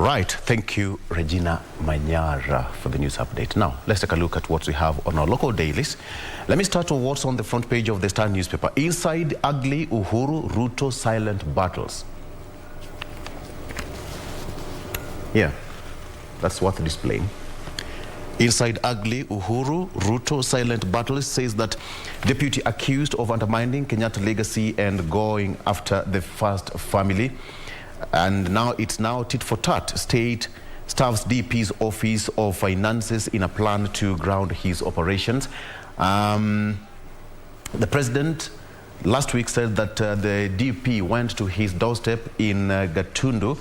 right, thank you, Regina Manyara, for the news update. Now, let's take a look at what we have on our local dailies. Let me start with what's on the front page of the Star newspaper. Inside ugly Uhuru Ruto silent battles. Yeah, that's worth displaying. Inside ugly Uhuru Ruto silent battles says that deputy accused of undermining Kenyatta legacy and going after the first family. And now it's tit for tat. State staffs DP's Office of Finances in a plan to ground his operations. The president last week said that the DP went to his doorstep in Gatundu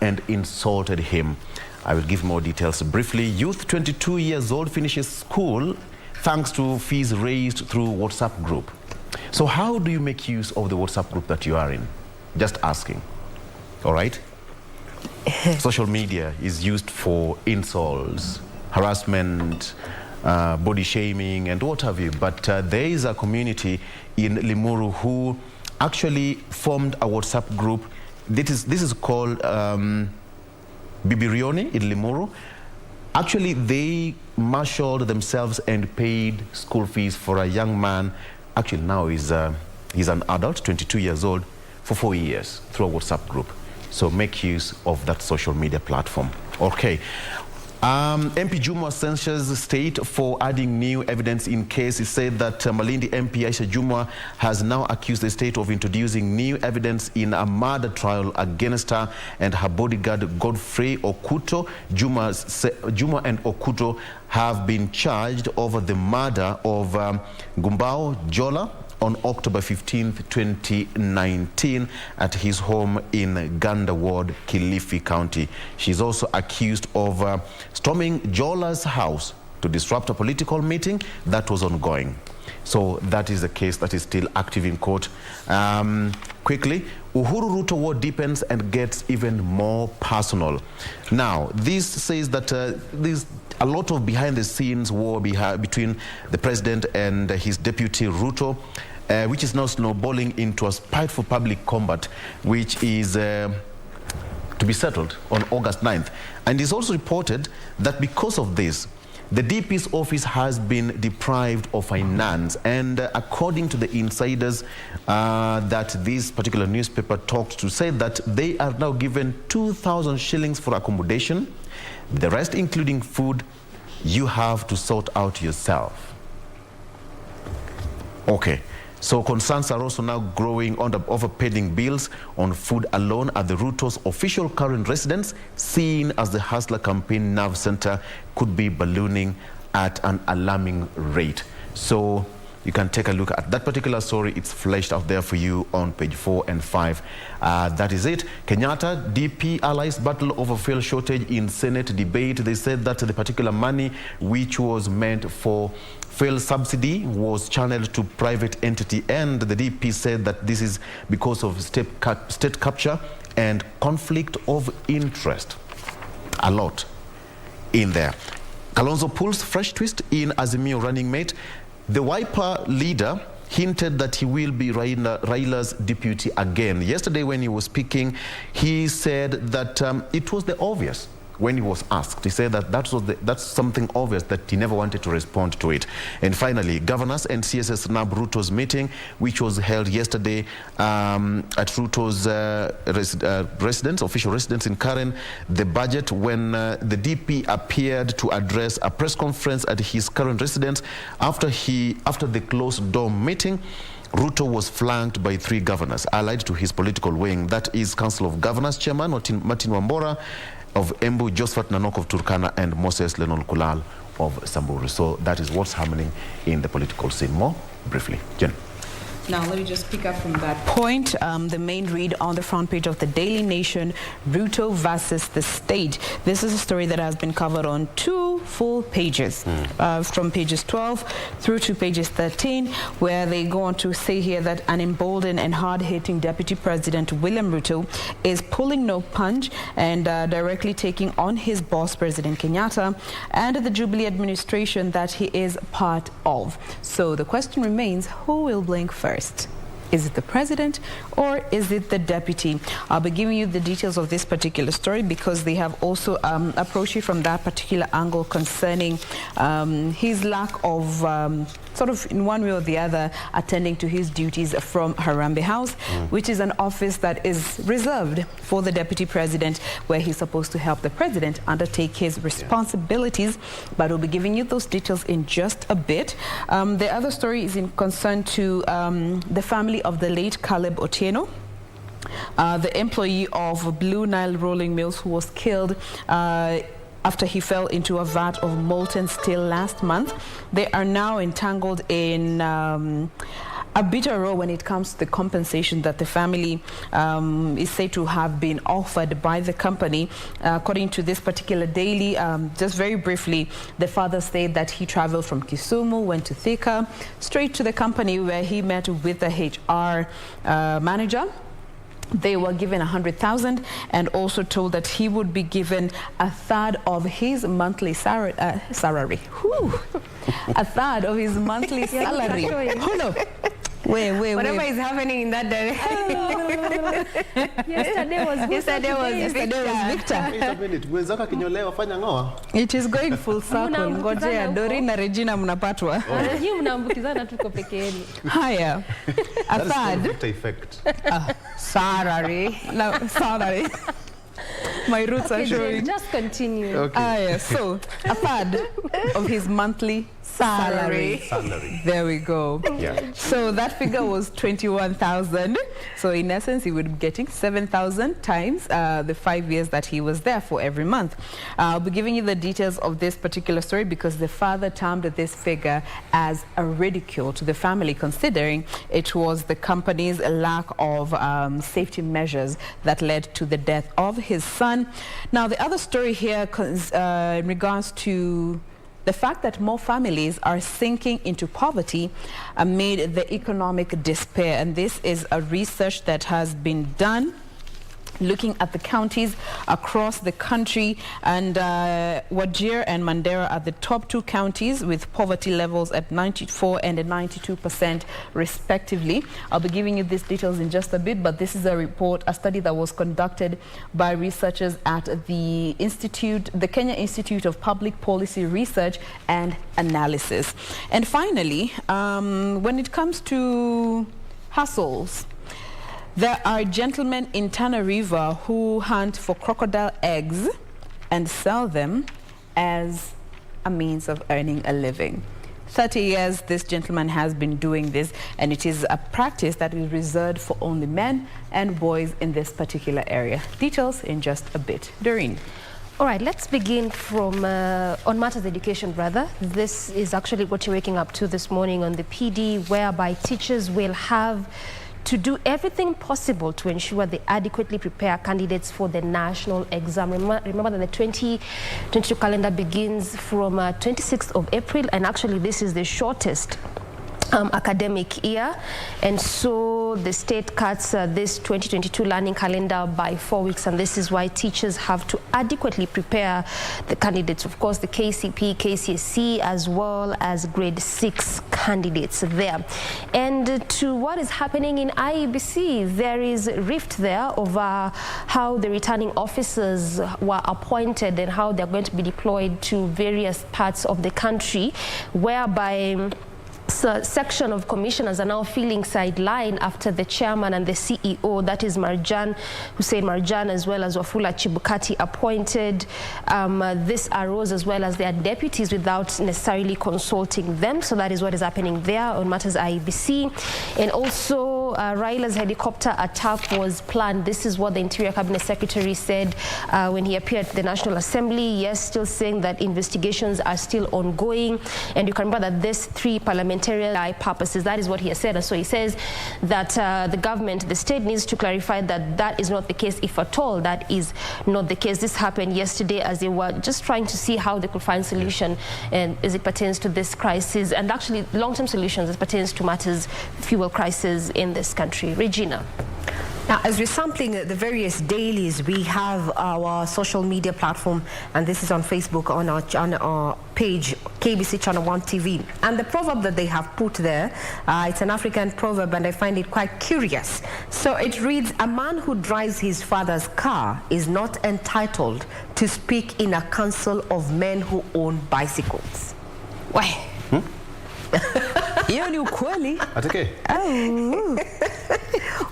and insulted him. I will give more details briefly. Youth 22 years old finishes school thanks to fees raised through WhatsApp group. So how do you make use of the WhatsApp group that you are in? Just asking. All right? Social media is used for insults, harassment, body shaming, and what have you. But there is a community in Limuru who actually formed a WhatsApp group. This is called Bibirioni in Limuru. Actually, they marshaled themselves and paid school fees for a young man. Actually, now he's an adult, 22 years old, for 4 years through a WhatsApp group. So make use of that social media platform. Okay. MP Juma censures state for adding new evidence in case. He said that Malindi MP Aisha Juma has now accused the state of introducing new evidence in a murder trial against her and her bodyguard Godfrey Okuto. Juma and Okuto have been charged over the murder of Gumbao Jola on October 15th, 2019 at his home in Ganda Ward, Kilifi County. She's also accused of storming Jola's house to disrupt a political meeting that was ongoing. So that is a case that is still active in court. Quickly, Uhuru Ruto war deepens and gets even more personal. Now, this says that there's a lot of behind-the-scenes war between the president and his deputy Ruto, which is now snowballing into a spiteful public combat, which is to be settled on August 9th. And it's also reported that because of this, the DP's office has been deprived of finance. And according to the insiders that this particular newspaper talked to, say that they are now given 2,000 shillings for accommodation. The rest, including food, you have to sort out yourself. Okay. So concerns are also now growing on the overpaying bills on food alone at the Ruto's official current residence, seen as the Hustler campaign nerve center could be ballooning at an alarming rate. So you can take a look at that particular story. It's fleshed out there for you on page 4 and 5. That is it. Kenyatta, DP allies battle over fuel shortage in Senate debate. They said that the particular money which was meant for fuel subsidy was channeled to private entity, and the DP said that this is because of state capture and conflict of interest. A lot in there. Kalonzo pulls fresh twist in Azimio running mate. The Wiper leader hinted that he will be Raila's deputy again. Yesterday when he was speaking, he said that it was the obvious. When he was asked, he said that that's something obvious, that he never wanted to respond to it. And finally, governors and CSS snub Ruto's meeting, which was held yesterday at Ruto's official residence in Karen. The budget, when the DP appeared to address a press conference at his current residence after the closed door meeting, Ruto was flanked by 3 governors allied to his political wing. That is Council of Governors Chairman Martin Wambora of Embu, Josephat Nanok of Turkana, and Moses Lenol Kulal of Samburu. So that is what's happening in the political scene. More briefly, Jen. Now, let me just pick up from that point. The main read on the front page of the Daily Nation, Ruto versus the state. This is a story that has been covered on 2 full pages, from pages 12 through to pages 13, where they go on to say here that an emboldened and hard-hitting Deputy President William Ruto is pulling no punch and directly taking on his boss, President Kenyatta, and the Jubilee administration that he is part of. So the question remains, who will blink first? Is it the president or is it the deputy? I'll be giving you the details of this particular story because they have also approached you from that particular angle concerning his lack of sort of in one way or the other attending to his duties from Harambee House, which is an office that is reserved for the deputy president, where he's supposed to help the president undertake his responsibilities. But we'll be giving you those details in just a bit. The other story is in concern to the family of the late Caleb Otieno, the employee of Blue Nile Rolling Mills, who was killed after he fell into a vat of molten steel last month. They are now entangled in a bitter row when it comes to the compensation that the family is said to have been offered by the company. According to this particular daily, just very briefly, the father said that he traveled from Kisumu, went to Thika, straight to the company where he met with the HR manager. They were given 100,000 and also told that he would be given a third of his monthly salary. A third of his monthly salary. Hold up. Wait. Whatever is happening in that direction. Yesterday was Victor. Wait a minute. Wezaka kinyolewa fanya ngoa. It is going full circle. Ngojea Dori na Regina mnapatwa. Nyinyi mnaambukizana tuko peke yenu. Haya. A third. Victor effect. Salary. No, salary. My roots are showing. Just continue. Okay. So a third of his monthly salary. There we go. Yeah. So that figure was 21,000. So in essence, he would be getting 7,000 times the 5 years that he was there for every month. I'll be giving you the details of this particular story because the father termed this figure as a ridicule to the family, considering it was the company's lack of safety measures that led to the death of his son. Now, the other story here in regards to the fact that more families are sinking into poverty amid the economic despair. And this is a research that has been done looking at the counties across the country, and Wajir and Mandera are the top two counties with poverty levels at 94% and 92% respectively. I'll be giving you these details in just a bit, but this is a report, a study that was conducted by researchers at the Kenya Institute of Public Policy Research and Analysis. And finally, when it comes to hustles, there are gentlemen in Tana River who hunt for crocodile eggs and sell them as a means of earning a living. 30 years this gentleman has been doing this, and it is a practice that is reserved for only men and boys in this particular area. Details in just a bit. Doreen. All right, let's begin from on matters education, brother. This is actually what you're waking up to this morning on the PD, whereby teachers will have to do everything possible to ensure they adequately prepare candidates for the national exam. Remember that the 2022 calendar begins from 26th of April, and actually this is the shortest academic year, and so the state cuts this 2022 learning calendar by 4 weeks, and this is why teachers have to adequately prepare the candidates, of course the KCP, KCSE, as well as grade 6 candidates there. And to what is happening in IEBC, there is rift there over how the returning officers were appointed and how they're going to be deployed to various parts of the country, whereby section of commissioners are now feeling sidelined after the chairman and the CEO, that is Hussein Marjan, as well as Wafula Chibukati, appointed. This arose as well as their deputies without necessarily consulting them. So that is what is happening there on matters IEBC. And also Raila's helicopter attack was planned. This is what the Interior Cabinet Secretary said when he appeared at the National Assembly. Yes, still saying that investigations are still ongoing. And you can remember that this 3 parliamentary purposes, that is what he has said. And so he says that the government, the state, needs to clarify that that is not the case, if at all that is not the case. This happened yesterday as they were just trying to see how they could find solution and as it pertains to this crisis, and actually long-term solutions as pertains to matters fuel crisis in this country. Regina. Now, as we're sampling the various dailies, we have our social media platform, and this is on Facebook on our channel, page, KBC Channel 1 TV. And the proverb that they have put there, it's an African proverb, and I find it quite curious. So it reads, a man who drives his father's car is not entitled to speak in a council of men who own bicycles. Why? Hiyo ni ukweli. Atake.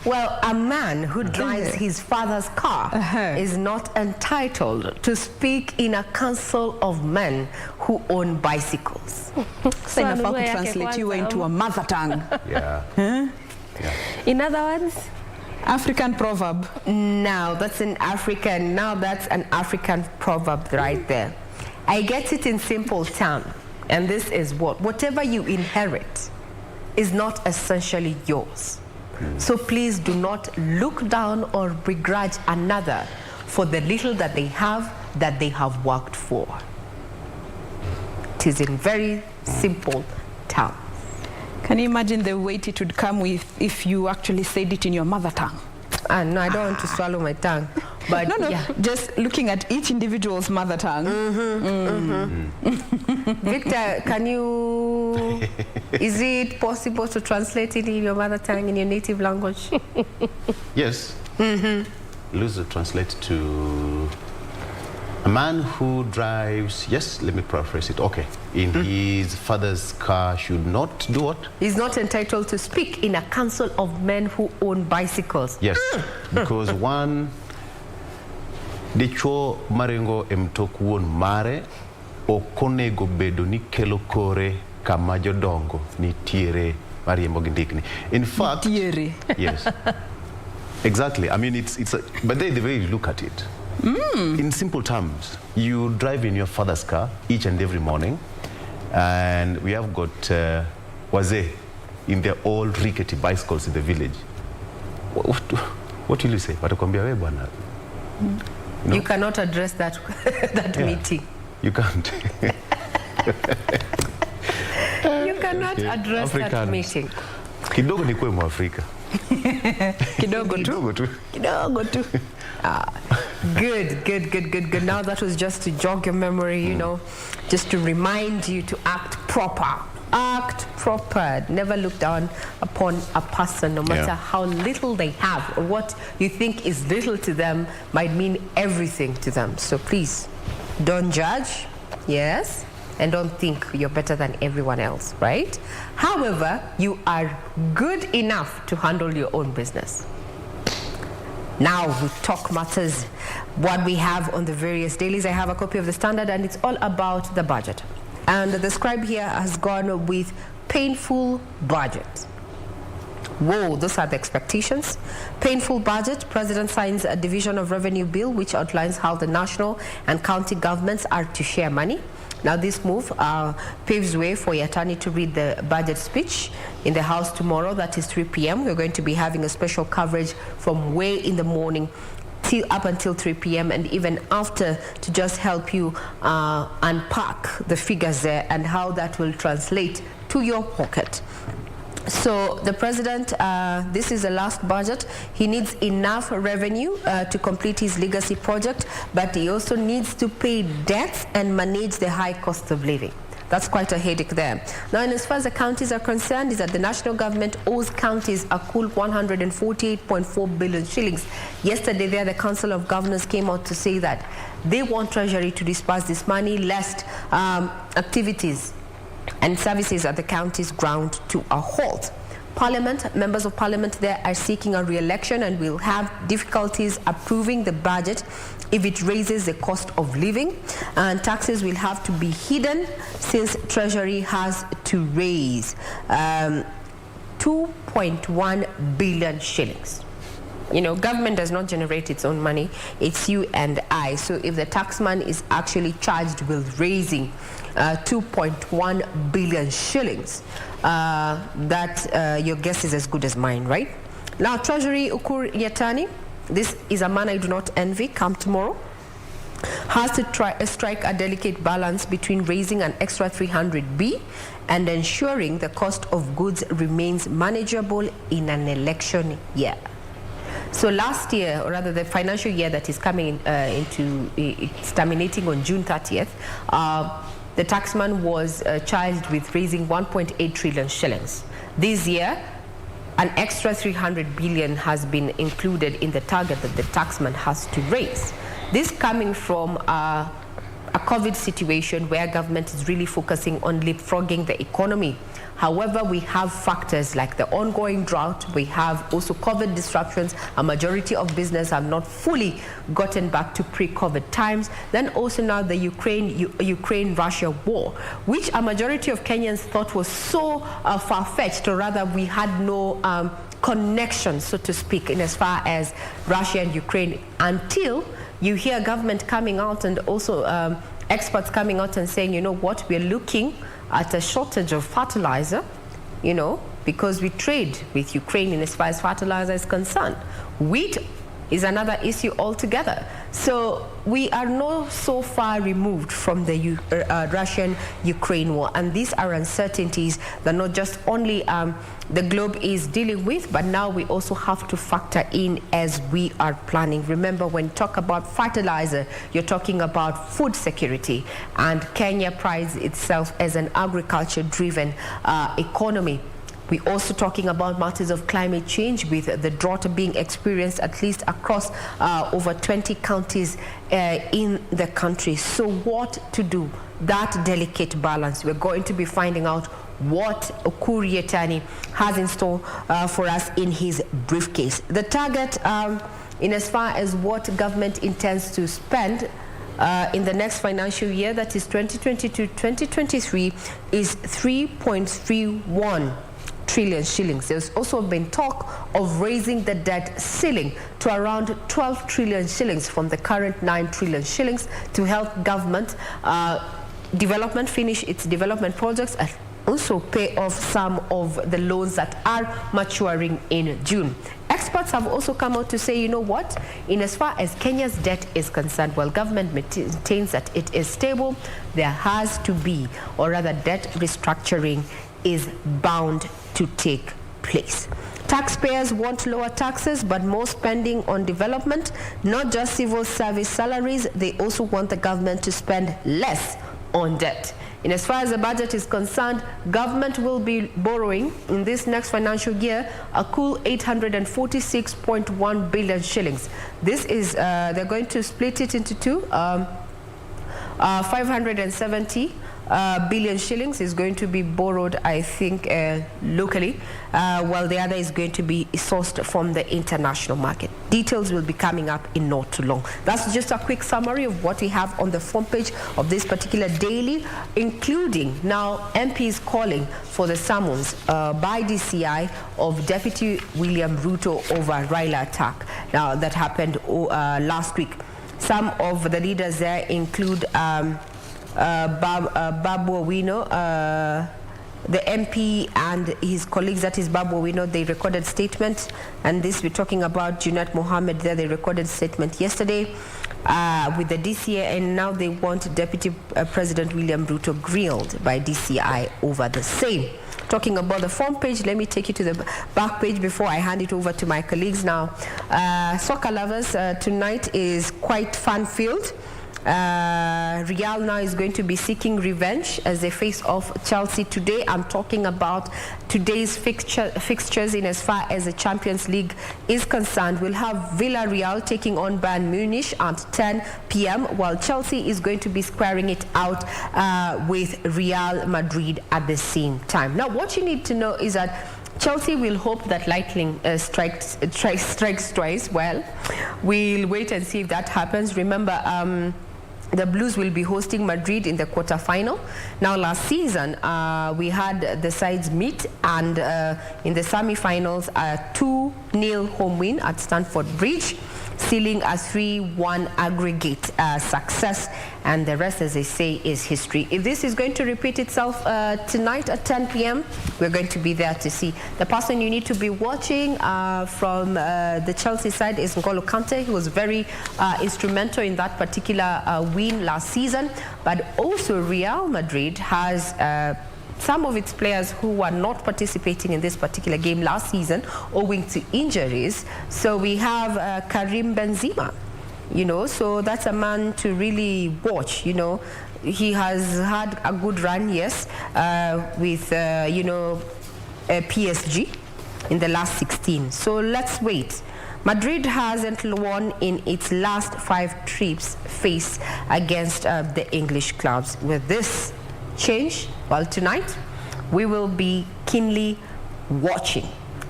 Well, a man who drives his father's car is not entitled to speak in a council of men who own bicycles. So inafaa kutranslate you into a mother tongue. Yeah. Huh? Yeah. In other words? African proverb. Now that's an African proverb right there. I get it in simple terms, and this is whatever you inherit is not essentially yours. So please do not look down or begrudge another for the little that they have worked for. It is in very simple terms. Can you imagine the weight it would come with if you actually said it in your mother tongue? No, I don't want to swallow my tongue. But no, yeah. Just looking at each individual's mother tongue. Victor, is it possible to translate it in your mother tongue, in your native language? Yes. Loosely translate to a man who drives, yes, let me paraphrase it. Okay. In his father's car should not do what? He's not entitled to speak in a council of men who own bicycles. Yes. Because one dicho marengo emtokuon mare okonego bedo ni kelo kore kama jodongo nitiere mariembo gi ndikni. In fact, yes. Exactly. I mean, but the way you look at it, in simple terms, you drive in your father's car each and every morning, and we have got wazee in their old rickety bicycles in the village. What will you say? Watakwambia we bwana. You cannot address that meeting. You can't. You cannot address that meeting. Kidogo ni kwe Mwafrika. Kidogo tu. Kidogo tu. Good. Now that was just to jog your memory, you know, just to remind you to act proper. Act proper. Never look down upon a person, no matter how little they have, or what you think is little to them might mean everything to them. So please, don't judge, yes, and don't think you're better than everyone else, right? However, you are good enough to handle your own business. Now we talk matters, what we have on the various dailies. I have a copy of the Standard, and it's all about the budget. And the scribe here has gone with painful budget. Whoa, those are the expectations. Painful budget. President signs a division of revenue bill which outlines how the national and county governments are to share money. Now this move paves way for Yatani to read the budget speech in the House tomorrow. That is 3 p.m. We're going to be having a special coverage from way in the morning up until 3 p.m. and even after, to just help you unpack the figures there and how that will translate to your pocket. So the president, this is the last budget. He needs enough revenue to complete his legacy project, but he also needs to pay debts and manage the high cost of living. That's quite a headache there. Now, and as far as the counties are concerned, is that the national government owes counties a cool 148.4 billion shillings. Yesterday there, the Council of Governors came out to say that they want Treasury to disperse this money lest activities and services at the counties ground to a halt. Members of Parliament there are seeking a re-election and will have difficulties approving the budget if it raises the cost of living, and taxes will have to be hidden since Treasury has to raise 2.1 billion shillings. You know, government does not generate its own money, it's you and I. So if the taxman is actually charged with raising 2.1 billion shillings, your guess is as good as mine, right? Now, Treasury Ukur Yatani, this is a man I do not envy, come tomorrow, has to strike a delicate balance between raising an extra 300B and ensuring the cost of goods remains manageable in an election year. So last year, or rather the financial year that is coming it's terminating on June 30th, the taxman was charged with raising 1.8 trillion shillings. This year, an extra 300 billion has been included in the target that the taxman has to raise. This coming from a COVID situation where government is really focusing on leapfrogging the economy. However, we have factors like the ongoing drought. We have also COVID disruptions. A majority of business have not fully gotten back to pre-COVID times. Then also now the Ukraine-Russia war, which a majority of Kenyans thought was so far-fetched, or rather we had no connection, so to speak, in as far as Russia and Ukraine, until you hear government coming out and also experts coming out and saying, you know what, we're looking at a shortage of fertilizer, you know, because we trade with Ukraine in as far as fertilizer is concerned. Wheat is another issue altogether. So we are not so far removed from the Russian-Ukraine war, and these are uncertainties that not just only the globe is dealing with, but now we also have to factor in as we are planning. Remember, when you talk about fertilizer, you're talking about food security, and Kenya prides itself as an agriculture-driven economy. We're also talking about matters of climate change, with the drought being experienced at least across over 20 counties in the country. So what to do? That delicate balance. We're going to be finding out what Ukuri Yatani has in store for us in his briefcase. The target, in as far as what government intends to spend in the next financial year, that is 2022-2023, is 3.31 trillion shillings. There's also been talk of raising the debt ceiling to around 12 trillion shillings from the current 9 trillion shillings to help government development finish its development projects and also pay off some of the loans that are maturing in June. Experts have also come out to say, you know what, in as far as Kenya's debt is concerned, while government maintains that it is stable, there has to be, or rather debt restructuring is bound to take place. Taxpayers want lower taxes, but more spending on development, not just civil service salaries. They also want the government to spend less on debt. And as far as the budget is concerned, government will be borrowing in this next financial year a cool 846.1 billion shillings. This is, they're going to split it into two. 570 billion shillings is going to be borrowed, I think, locally, while the other is going to be sourced from the international market. Details will be coming up in not too long. That's just a quick summary of what we have on the front page of this particular daily, including now MPs calling for the summons by DCI of Deputy William Ruto over Raila attack. Now, that happened last week. Some of the leaders there include Babu Owino, the MP and his colleagues, that is Babu Owino. They recorded statements, and this we're talking about Junet Mohammed there. They recorded statement yesterday with the DCI, and now they want Deputy President William Ruto grilled by DCI over the same. Talking about the front page, let me take you to the back page before I hand it over to my colleagues now. Soccer lovers, tonight is quite fun-filled. Real now is going to be seeking revenge as they face off Chelsea today. I'm talking about today's fixtures in as far as the Champions League is concerned. We'll have Villarreal taking on Bayern Munich at 10 p.m. while Chelsea is going to be squaring it out with Real Madrid at the same time. Now, what you need to know is that Chelsea will hope that lightning strikes twice. Well, we'll wait and see if that happens. Remember, the Blues will be hosting Madrid in the quarterfinal. Now, last season, we had the sides meet, and in the semi-finals, a 2-0 home win at Stamford Bridge, sealing a 3-1 aggregate success, and the rest, as they say, is history. If this is going to repeat itself tonight at 10 p.m., we're going to be there to see. The person you need to be watching from the Chelsea side is N'Golo Kante. He was very instrumental in that particular win last season, but also Real Madrid has some of its players who were not participating in this particular game last season owing to injuries. So we have Karim Benzema, you know, so that's a man to really watch, you know. He has had a good run, yes, with, you know, PSG in the last 16. So let's wait. Madrid hasn't won in its last 5 trips faced against the English clubs. With this change, well, tonight we will be keenly watching.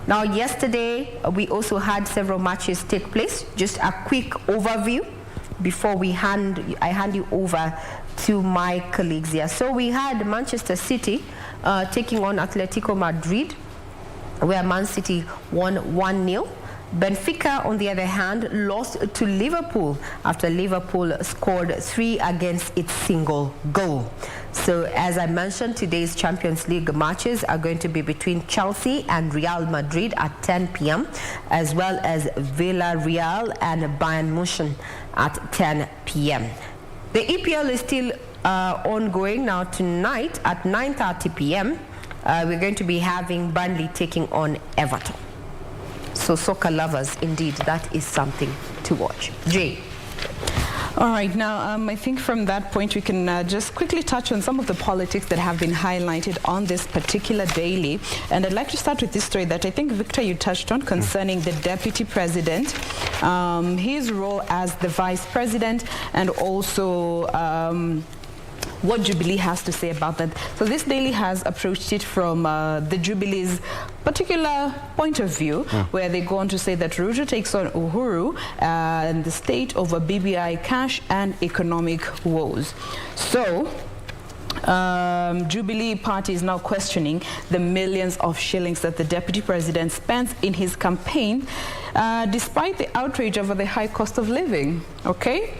Now, yesterday we also had several matches take place. Just a quick overview before I hand you over to my colleagues here. So we had Manchester City taking on Atletico Madrid, where Man City won 1-0. Benfica, on the other hand, lost to Liverpool after Liverpool scored 3 against its single goal. So, as I mentioned, today's Champions League matches are going to be between Chelsea and Real Madrid at 10 p.m., as well as Villarreal and Bayern Munich at 10 p.m. The EPL is still ongoing. Now, tonight at 9:30 p.m., we're going to be having Burnley taking on Everton. So soccer lovers, indeed, that is something to watch. Jay. All right, now I think from that point we can just quickly touch on some of the politics that have been highlighted on this particular daily. And I'd like to start with this story that I think, Victor, you touched on concerning the deputy president, his role as the vice president, and also what Jubilee has to say about that. So this daily has approached it from the Jubilee's particular point of view, where they go on to say that Ruto takes on Uhuru and the state over BBI cash and economic woes. So Jubilee Party is now questioning the millions of shillings that the deputy president spends in his campaign, despite the outrage over the high cost of living. Okay,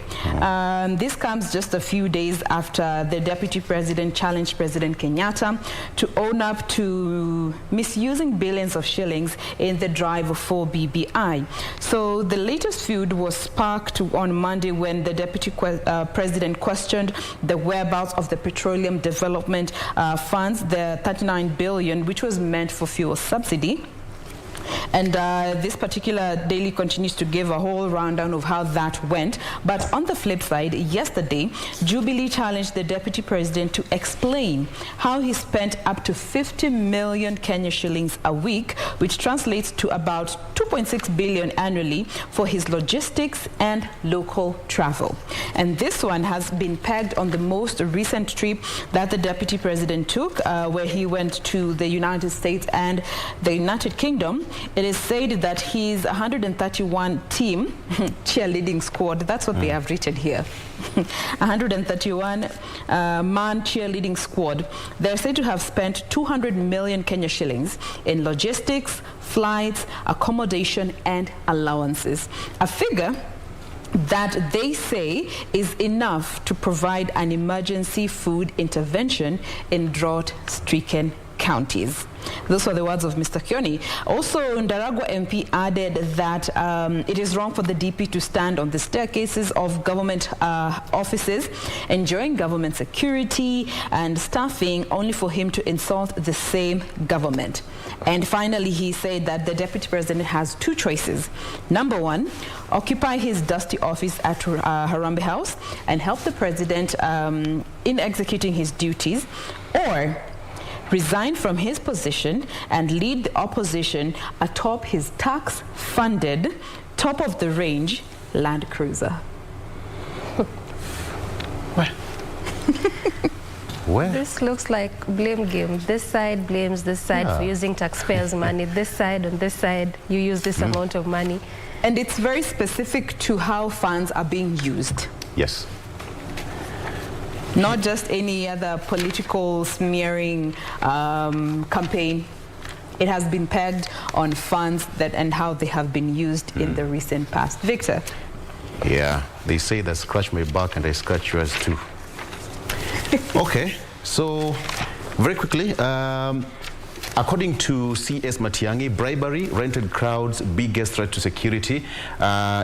this comes just a few days after the deputy president challenged President Kenyatta to own up to misusing billions of shillings in the drive for BBI. So the latest feud was sparked on Monday when the deputy president questioned the whereabouts of the petroleum development funds, the 39 billion, which was meant for fuel subsidy. And this particular daily continues to give a whole rundown of how that went. But on the flip side, yesterday, Jubilee challenged the deputy president to explain how he spent up to 50 million Kenya shillings a week, which translates to about 2.6 billion annually, for his logistics and local travel. And this one has been pegged on the most recent trip that the deputy president took, where he went to the United States and the United Kingdom. It is said that his 131 team cheerleading squad, that's what they have written here, 131 man cheerleading squad, they're said to have spent 200 million Kenya shillings in logistics, flights, accommodation and allowances. A figure that they say is enough to provide an emergency food intervention in drought-stricken counties. Those were the words of Mr. Kioni. Also, Ndaragwa MP added that it is wrong for the DP to stand on the staircases of government offices, enjoying government security and staffing, only for him to insult the same government. And finally, he said that the deputy president has 2 choices. Number 1, occupy his dusty office at Harambee House and help the president in executing his duties, or resign from his position and lead the opposition atop his tax-funded, top-of-the-range Land Cruiser. Where? Where? This looks like blame game. This side blames this side for using taxpayers' money. This side, on this side, you use this amount of money. And it's very specific to how funds are being used. Yes. Not just any other political smearing campaign. It has been pegged on funds and how they have been used in the recent past. Victor? Yeah, they say that scratch my back and I scratch yours too. Okay, so very quickly, according to CS Matiang'i, bribery, rented crowds, biggest threat to security.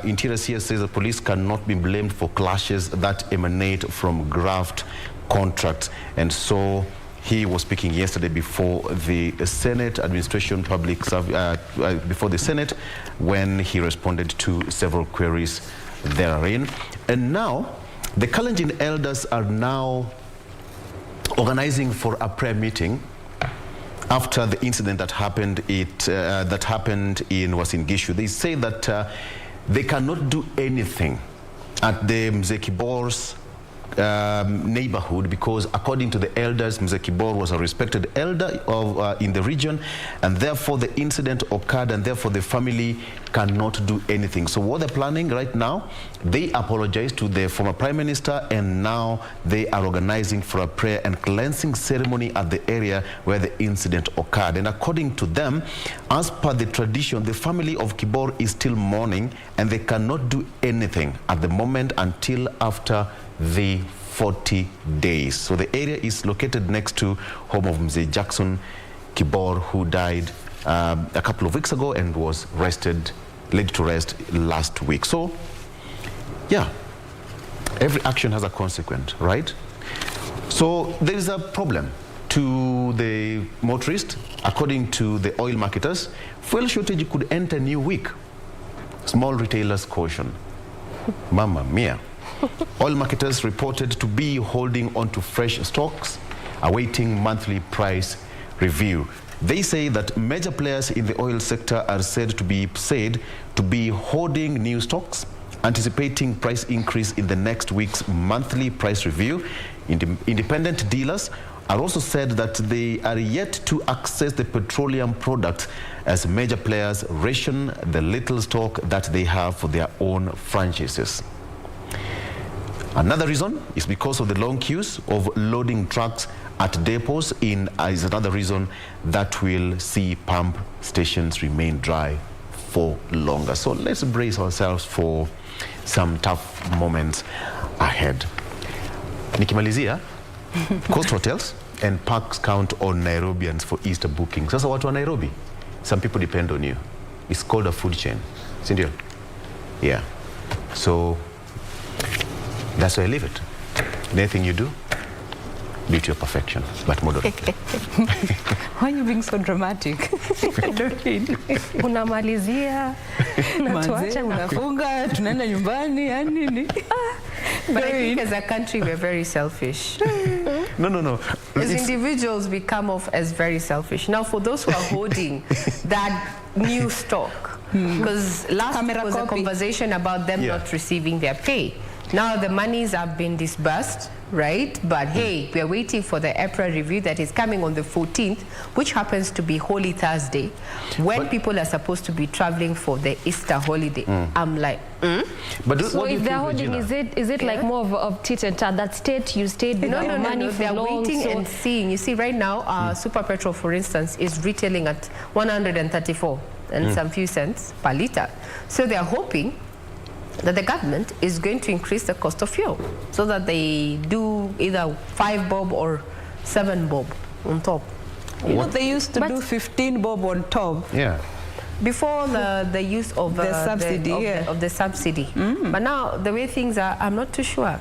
Interior CS says the police cannot be blamed for clashes that emanate from graft contracts. And so He was speaking yesterday before the Senate Administration Public before the Senate, when he responded to several queries therein. And now the Kalenjin elders are now organizing for a prayer meeting after the incident that happened in Uasin Gishu. They say that they cannot do anything at the Mzee Kibor's neighborhood, because according to the elders, Mzee Kibor was a respected elder in the region, and therefore the incident occurred, and therefore the family cannot do anything. So what they're planning right now, they apologized to the former prime minister, and now they are organizing for a prayer and cleansing ceremony at the area where the incident occurred. And according to them, as per the tradition, the family of Kibor is still mourning, and they cannot do anything at the moment until after the 40 days. So the area is located next to home of Mzee Jackson Kibor, who died a couple of weeks ago and was laid to rest last week. So, yeah, every action has a consequence, right? So there is a problem to the motorist. According to the oil marketers, fuel shortage could enter new week. Small retailers caution. Mamma mia. Oil marketers reported to be holding on to fresh stocks, awaiting monthly price review. They say that major players in the oil sector are said to be holding new stocks, anticipating price increase in the next week's monthly price review. Independent dealers are also said that they are yet to access the petroleum products, as major players ration the little stock that they have for their own franchises. Another reason is because of the long queues of loading trucks at depots is another reason that will see pump stations remain dry for longer. So let's brace ourselves for some tough moments ahead. Nikimalizia, Coast Hotels and parks count on Nairobians for Easter bookings. Sasa watu wa Nairobi, some people depend on you. It's called a food chain. Sindio? Yeah. So that's why I leave it. Anything you do to your perfection, but moderate. Why are you being so dramatic? Unamalizia, Manze, unafunga, tunaenda nyumbani, yani nini? But I think as a country we're very selfish. No. As individuals we come off as very selfish. Now for those who are holding that new stock, because last week was a conversation about them not receiving their pay. Now the monies have been disbursed, right? But hey, we are waiting for the April review that is coming on the 14th, which happens to be Holy Thursday, when people are supposed to be traveling for the Easter holiday. I'm like, But so if they're holding, is it like more of tit and tat? That state you stayed with no, money for they're long, waiting and seeing. You see, right now, Super Petrol, for instance, is retailing at 134 and some few cents per litre. So they're hoping that the government is going to increase the cost of fuel so that they do either 5 bob or 7 bob on top. You know, they used to do 15 bob on top. Yeah. Before the use of the subsidy, of the subsidy. But now the way things are, I'm not too sure.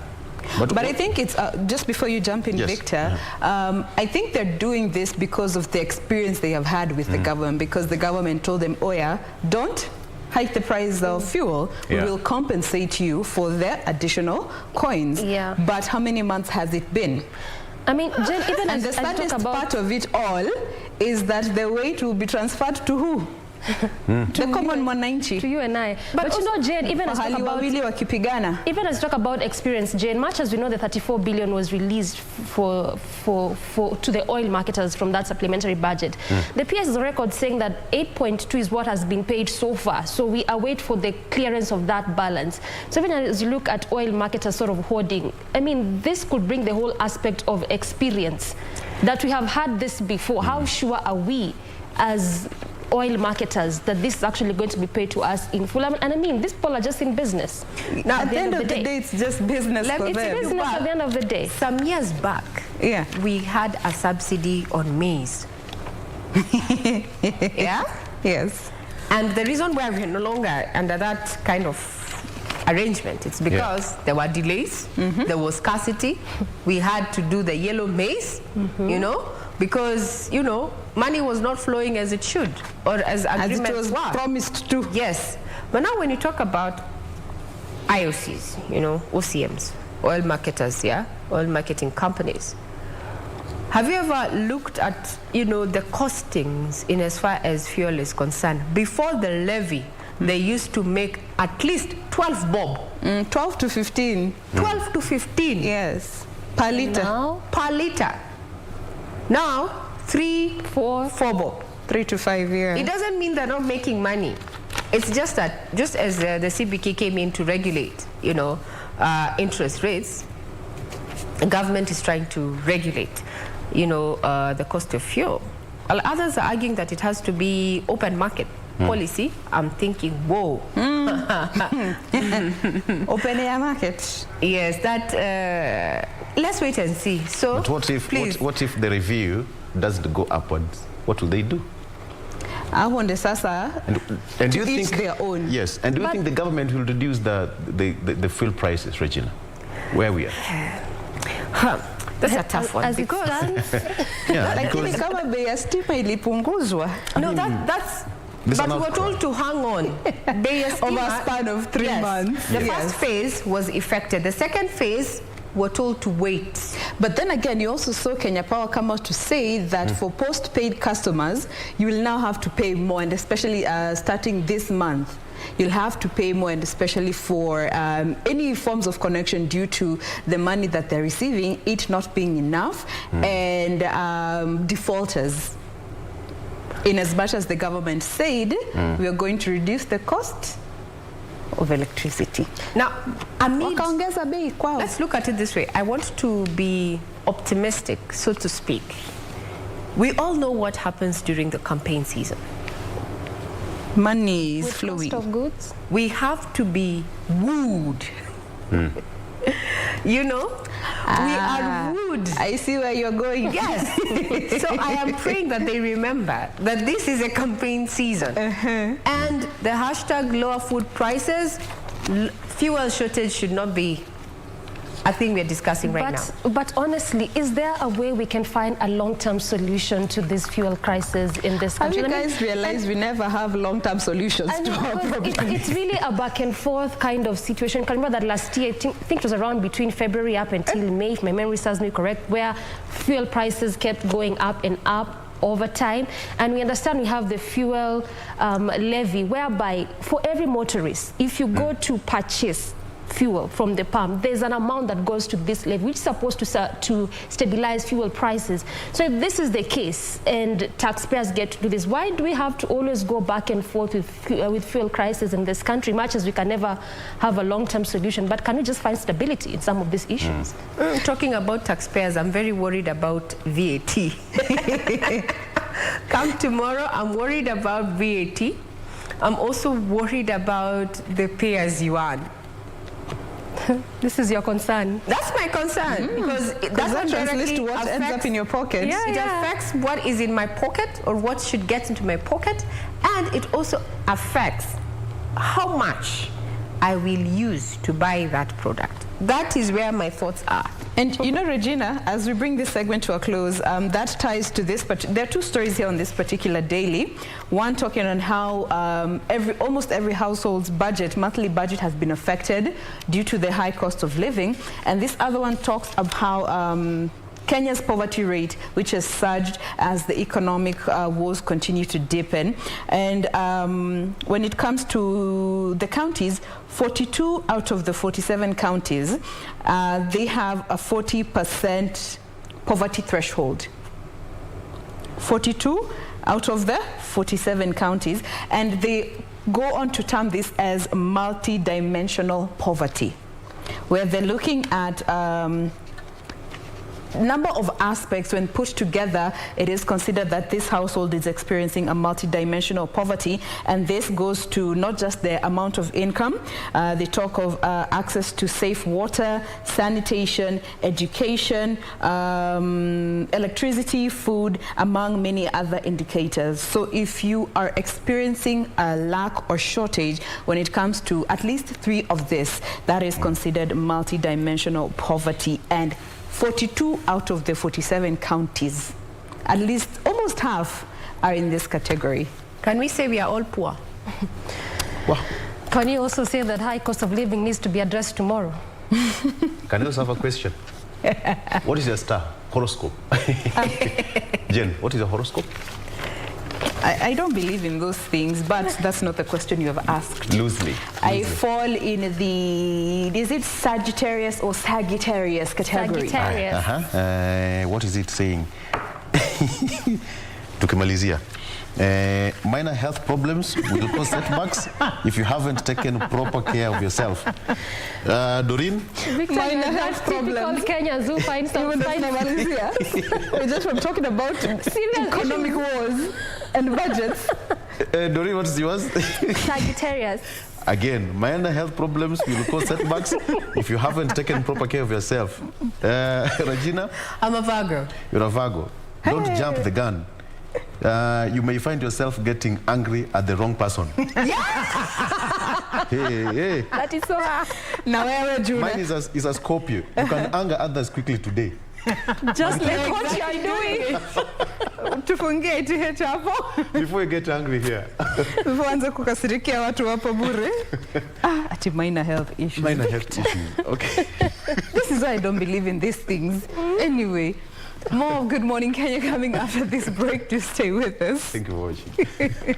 But I think it's, just before you jump in, Victor, I think they're doing this because of the experience they have had with the government, because the government told them, oh yeah, don't hike the price of fuel, we will compensate you for the additional coins. Yeah. But how many months has it been? I mean, Jen, even and the saddest part of it all is that the weight will be transferred to who? The common mwananchi. To you and I. But you know, Jane, even as we talk about experience, Jane, much as we know the 34 billion was released to the oil marketers from that supplementary budget, the PS is a record saying that 8.2 is what has been paid so far. So we await for the clearance of that balance. So even as you look at oil marketers sort of hoarding, I mean, this could bring the whole aspect of experience that we have had this before. How sure are we as oil marketers that this is actually going to be paid to us in full? And I mean, these people are just in business. Now, at the end of the day, it's just business for them. It's business at the end of the day. Some years back, we had a subsidy on maize. Yeah? Yes. And the reason why we're no longer under that kind of arrangement. It's because there were delays, there was scarcity. We had to do the yellow maize, you know, because, you know, money was not flowing as it should, or as agreements it was were promised to. Yes. But now when you talk about IOCs, you know, OCMs, oil marketers, yeah, oil marketing companies, have you ever looked at, you know, the costings in as far as fuel is concerned? Before the levy, they used to make at least 12 bob. 12 to 15. 12 to 15. Yes. Per liter. Now, Per liter. Now, 3, 4 bob. 3 to 5 years. It doesn't mean they're not making money. It's just that, just as the CBK came in to regulate, you know, interest rates, the government is trying to regulate, you know, the cost of fuel. While others are arguing that it has to be open market policy. I'm thinking, whoa. Open air market. Yes, that, let's wait and see. So, But what if, what if the review doesn't go upwards? What will they do? I want sasa And do you each think their own. Yes, and do you think the government will reduce the fuel prices, Regina? Where we are? That's a tough one. as it Because stands, Yeah, Lakini because kama bei ya stima ilipunguzwa no, that's. There's But an we were outcry. told to hang on. over a span of 3 months. The Yes. first phase was effected. The second phase, we're told to wait. But then again, you also saw Kenya Power come out to say that for post-paid customers, you will now have to pay more, and especially starting this month, you'll have to pay more, and especially for any forms of connection due to the money that they're receiving, it not being enough, and defaulters. In as much as the government said, we are going to reduce the cost of electricity. Now, Wakaongeza bei kwao. let's look at it this way. I want to be optimistic, so to speak. We all know what happens during the campaign season. Money is with flowing. cost of goods. We have to be wooed. You know, we are wooed. I see where you're going. Yes. So I am praying that they remember that this is a campaign season. And the hashtag lower food prices, fuel shortage should not be a thing we're discussing right now. But honestly, is there a way we can find a long-term solution to this fuel crisis in this Have country? you guys realized we never have long-term solutions I to mean, our because problems? it's really a back and forth kind of situation. Can you remember that last year, I think it was around between February up until May, if my memory serves me correct, where fuel prices kept going up and up over time. And we understand we have the fuel levy, whereby for every motorist, if you go to purchase fuel from the pump, there's an amount that goes to this levy, which is supposed to stabilize fuel prices. So if this is the case and taxpayers get to do this, why do we have to always go back and forth with fuel crisis in this country, much as we can never have a long-term solution? But can we just find stability in some of these issues? Talking about taxpayers, I'm very worried about VAT. Come tomorrow, I'm worried about VAT. I'm also worried about the pay as you earn. This is your concern. That's my concern, because it That doesn't translates directly to what ends up in your pocket. Yeah. It affects what is in my pocket or what should get into my pocket, and it also affects how much I will use to buy that product. That is where my thoughts are. And you know, Regina, as we bring this segment to a close, that ties to this, but there are two stories here on this particular daily. One talking on how almost every household's budget, monthly budget, has been affected due to the high cost of living. And this other one talks about how Kenya's poverty rate, which has surged as the economic woes continue to deepen. And when it comes to the counties, 42 out of the 47 counties, they have a 40% poverty threshold. 42 out of the 47 counties, and they go on to term this as multi-dimensional poverty, where they're looking at number of aspects, when put together, it is considered that this household is experiencing a multidimensional poverty, and this goes to not just the amount of income. They talk of access to safe water, sanitation, education, electricity, food, among many other indicators. So if you are experiencing a lack or shortage when it comes to at least 3 of this, that is considered multidimensional poverty. And 42 out of the 47 counties, at least almost half, are in this category. Can we say we are all poor? Wow. Can you also say that high cost of living needs to be addressed tomorrow? Can I also have a question? What is your star horoscope? Jen, what is a horoscope? I don't believe in those things, but that's not the question you have asked. Loosely. I fall in the, is it Sagittarius or Sagittarius category? Sagittarius. What is it saying? Tukimalizia. Minor health problems will cause setbacks if you haven't taken proper care of yourself. Doreen? Minor health problems. Kenyans who find some We're just from talking about economic wars and budgets. Doreen, what is yours? Sagittarius. Again, minor health problems will cause setbacks if you haven't taken proper care of yourself. Regina? I'm a Virgo. You're a Virgo. Don't jump the gun. You may find yourself getting angry at the wrong person. Hey. That is so hard. Now, mine is a Scorpio. You can anger others quickly today. Just like what you are doing. Tufungie TH hapo. Before you get angry here. Before anza kukasirikia watu hapo bure. Ati minor health issues. Minor health issues. Okay. This is why I don't believe in these things. Anyway, more of Good Morning Kenya coming after this break. To stay with us. Thank you for watching.